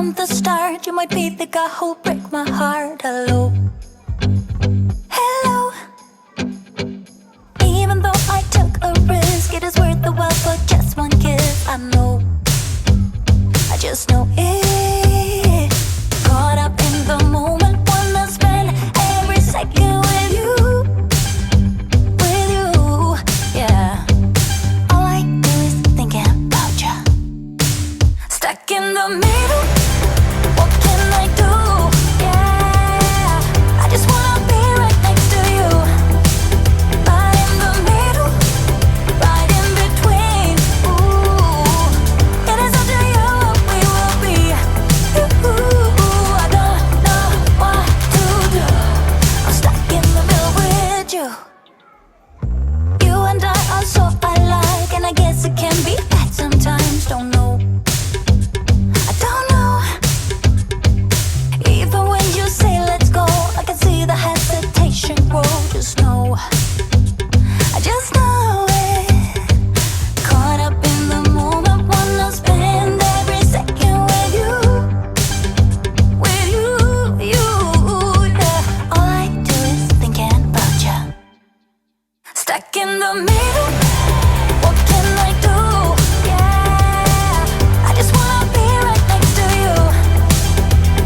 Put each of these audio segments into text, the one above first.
from the start. You might be the guy who'll break my heart. Hello, hello. Even though I took a risk, it is worth the while for just one kiss. I know, I just know it. Caught up in the moment, wanna spend every second with you, yeah. All I do is thinking about you. Stuck in the middle, what can I do? Yeah, I just wanna be right next to you. Right in the middle, right in between. Ooh, it is up to you what we will be. Ooh, I don't know what to do. I'm stuck in the middle with you. You and I are so alike, and I guess it can be bad sometimes. Don't know, I don't know. Even when you say let's go, I can see the hesitation grow. Just know, I just know it. Caught up in the moment, wanna spend every second with you, yeah. All I do is thinking about you. Stuck in the middle, what can I do? Yeah, I just wanna be right next to you.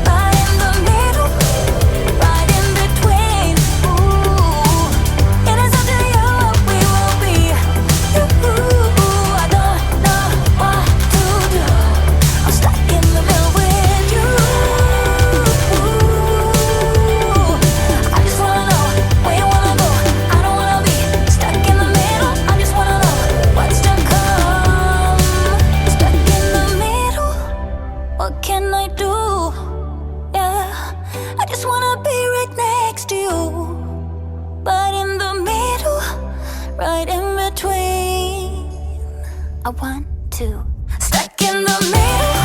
Right in the middle, right in between. Ooh, it is up to you what we will be. Ooh, I don't know what to do. I'm stuck in the middle with you. I just wanna know where you wanna go. I don't wanna be stuck in the middle. I just wanna know what's to come. Stuck in the middle, what can I do? Yeah, I just wanna be right next to you. But in the middle, right in between, I want to. Stuck in the middle,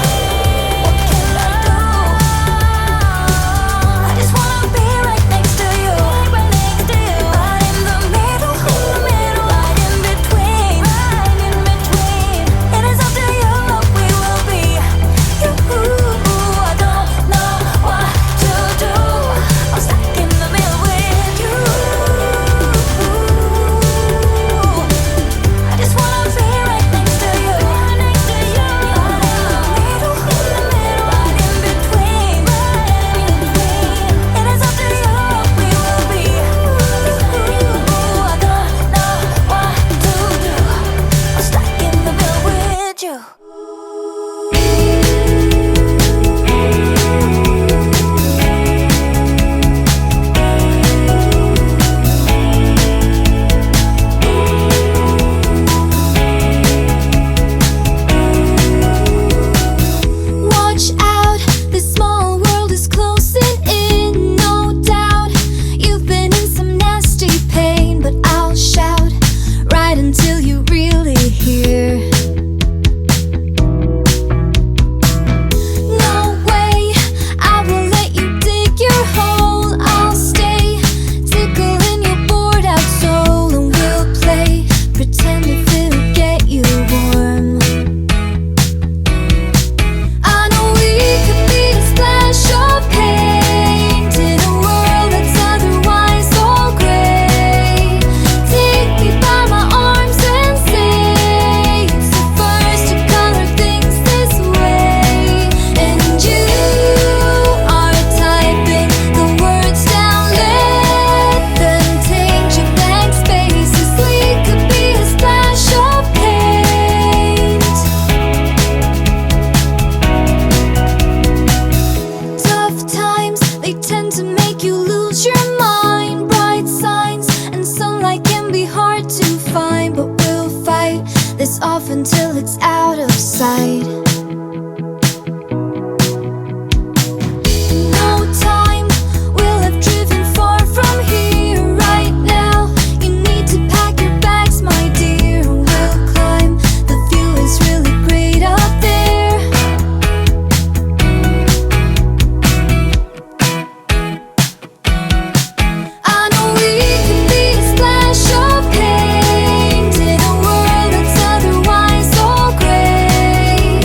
what can I do? I just wanna be right next to you. Right next to you. Right in the middle, right in between, right in between. It is up to you what we will be. I don't know what to do. I'm stuck in the middle with you. I just wanna be right next to you. Right next to you. Right in the middle, right in between, right in between. It is up to you what we will be. I don't know what to do. I'm stuck in the middle with you. Watch out, this small world is closing in, no doubt. You've been in some nasty pain, but I'll shout right until you really hear. No way, I will let you dig your hole. I'll stay, tickling your bored out soul, and we'll play pretend if it'll get you warm. I know we could be a splash of paint in a world that's otherwise all gray. Take me by my arms and say it's the first to color things this way. And you are typing the words down, let them take your blank spaces. We could be a splash of paint. Tough times, they tend to make you lose your mind. Bright signs and sunlight can be hard to find, but we'll fight this off until it's out of sight. No time, we'll have driven far from here. Right now, you need to pack your bags, my dear. We'll climb, the view is really great up there. I know we could be a splash of paint in a world that's otherwise all gray.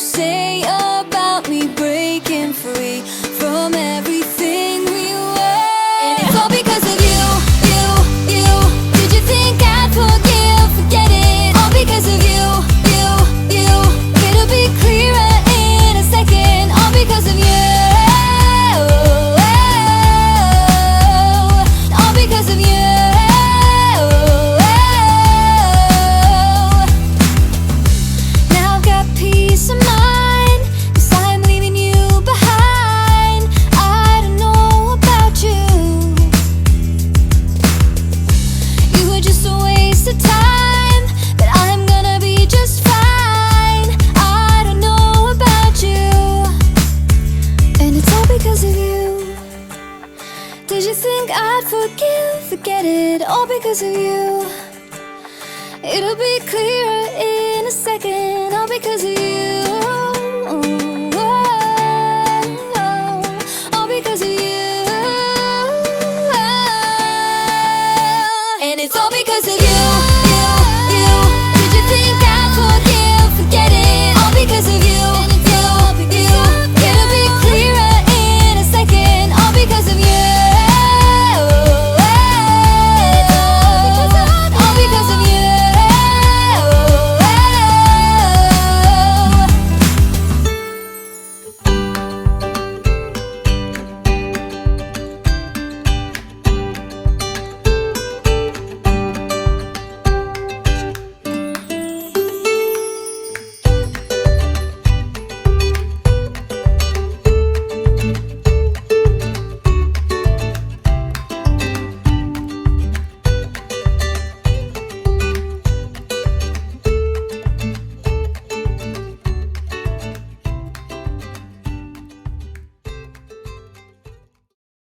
say about me breaking free from everything we were? And it's all because of you, you. Did you think I'd forget it? All because of you. It'll be clearer in a second. All because of you. All because of you. Now I've got peace of mind, 'cause I'm leaving you behind. I don't know about you. You were just a waste of time, but I'm gonna be just fine. I don't know about you, and it's all because of you. Did you think I'd forget it? All because of you. It'll be clearer in a second. All because of you.